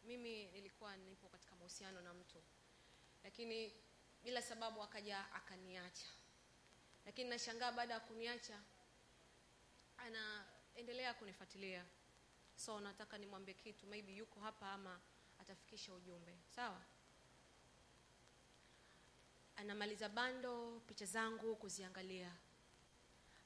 mimi nilikuwa nipo katika mahusiano na mtu, lakini bila sababu akaja akaniacha. Lakini nashangaa baada ya kuniacha anaendelea kunifuatilia. So nataka nimwambie kitu, maybe yuko hapa ama atafikisha ujumbe. Sawa? Anamaliza bando picha zangu kuziangalia.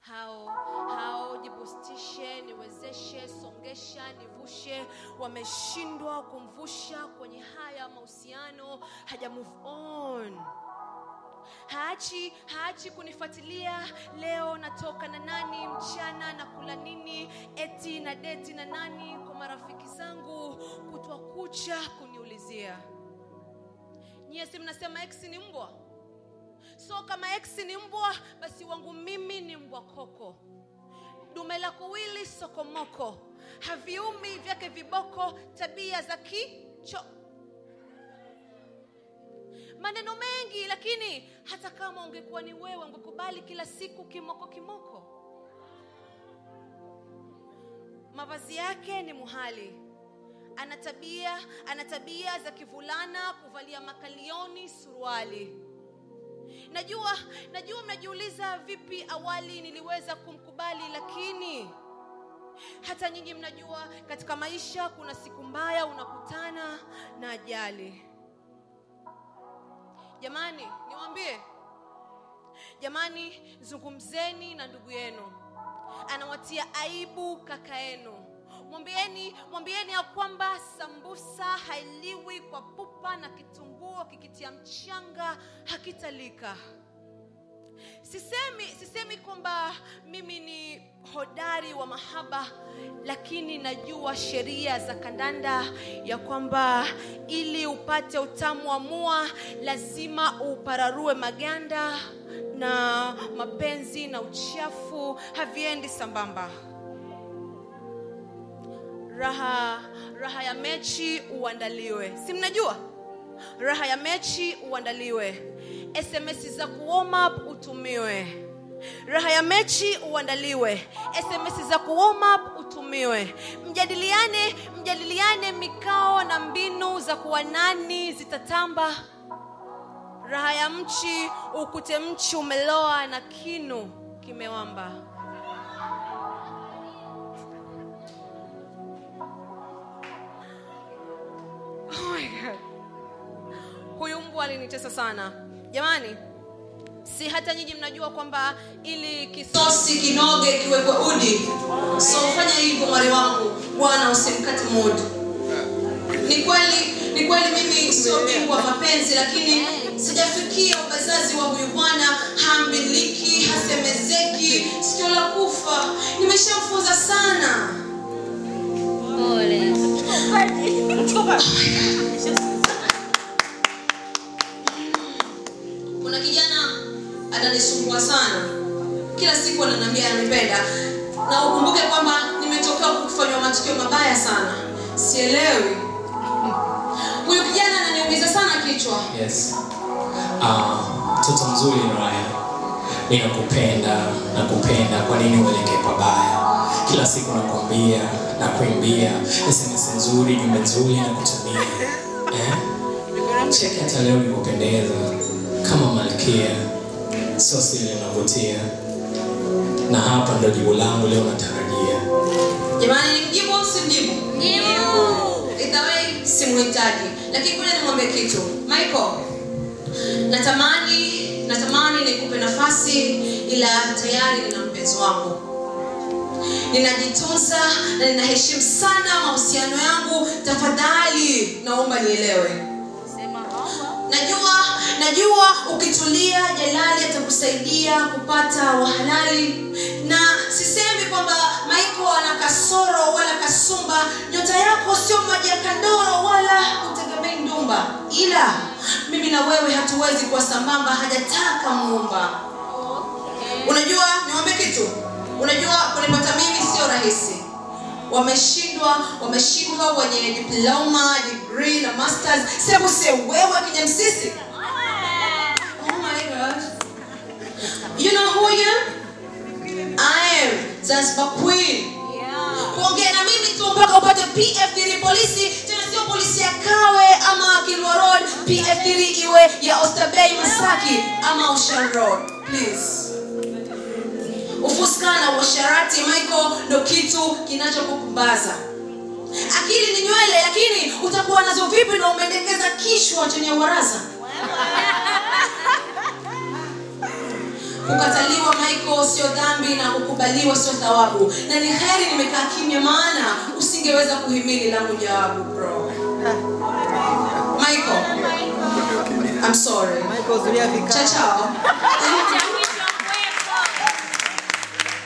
Hao jibustishe, niwezeshe, songesha, nivushe, wameshindwa kumvusha kwenye haya mahusiano, haja move on. Haachi kunifuatilia, leo natoka na nani, mchana na kula nini, eti na date na nani, kwa marafiki zangu kutwa kucha kuniulizia. Nyie si mnasema ex ni mbwa? So kama ex ni mbwa, basi wangu mimi ni mbwa koko. Dume la kuwili sokomoko, haviumi vyake viboko, tabia za kicho. Maneno mengi, lakini hata kama ungekuwa ni wewe ungekubali kila siku kimoko. Mavazi yake ni muhali. Ana tabia za kivulana, kuvalia makalioni suruali. Najua mnajiuliza vipi awali niliweza kumkubali, lakini hata nyinyi mnajua katika maisha kuna siku mbaya unakutana na ajali. Jamani, niwaambie. Jamani, zungumzeni na ndugu yenu. Anawatia aibu kaka yenu. Mwambieni ya kwamba sambusa hailiwi kwa pupa na kitumbua kikitia mchanga hakitalika. Sisemi kwamba mimi ni hodari wa mahaba, lakini najua sheria za kandanda ya kwamba ili upate utamu wa mua lazima upararue maganda, na mapenzi na uchafu haviendi sambamba. Raha ya mechi uandaliwe. Si mnajua? Raha ya mechi uandaliwe. SMS za warm up utumiwe. Raha ya mechi uandaliwe. SMS za warm up utumiwe. Mjadiliane mikao na mbinu za kuwa nani zitatamba. Raha ya mchi ukute mchi umeloa na kinu kimewamba. Oh my God. Huyu mbwa alinitesa sana. Jamani, si hata nyinyi mnajua kwamba ili kisosi kinoge kiwekwe udi. So fanya hivyo mwari wangu, bwana usimkate mood. Ni kweli mimi sio bingwa mapenzi, lakini sijafikia ubazazi wa huyu bwana. Hambiliki, hasemezeki, sikio la kufa. Nimeshamfunza sana. Pole. Kuna kijana ananisumbua sana. Kila siku ananiambia ananipenda. Na ukumbuke kwamba nimetokea kufanywa matukio mabaya sana. Sielewi. Huyu kijana ananiumiza sana kichwa. Yes. Mtoto mzuri Raya. Nakupenda. Kwa nini uelekee pabaya? Kila siku nakwambia, nakuimbia. SMS nzuri, jumbe nzuri nakutumia. Cheki hata leo nikupendeza kama malkia. Sio siri navutia. Na hapa ndo jibu langu leo natarajia. Jamani, nijibu au simjibu? Jibu. Itawai simuhitaji. Lakini kuna nimwambie kitu. Michael, natamani nikupe nafasi, ila tayari nina mpenzi wangu. Ninajitunza na ninaheshimu sana mahusiano yangu. Tafadhali naomba nielewe. Najua ukitulia Jalali atakusaidia kupata wahalali. Na sisemi kwamba Michael ana kasoro wala kasumba. Nyota yako sio maji ya kandoro wala utegemei ndumba. Ila mimi na wewe hatuwezi kuwa sambamba, hajataka Muumba. Unajua, niwaambie kitu. Unajua kunipata mimi sio rahisi. Wameshindwa wenye diploma, degree na masters. Sema wewe kinyamsisi. Oh my God. You know who I am? I am Zanzibar Queen. Yeah. Kuongea na mimi tu mpaka upate PF polisi, tena sio polisi ya PF3 iwe ya Oysterbay Masaki ama Ocean Road. Please. Ufuska na uasharati Michael ndo kitu kinachokupumbaza. Akili ni nywele, lakini utakuwa nazo vipi na umendekeza kichwa chenye waraza? Kukataliwa Michael sio dhambi na kukubaliwa sio thawabu. Na ni heri nimekaa kimya maana usingeweza kuhimili langu jawabu bro. Michael, I'm sorry. Ciao ciao.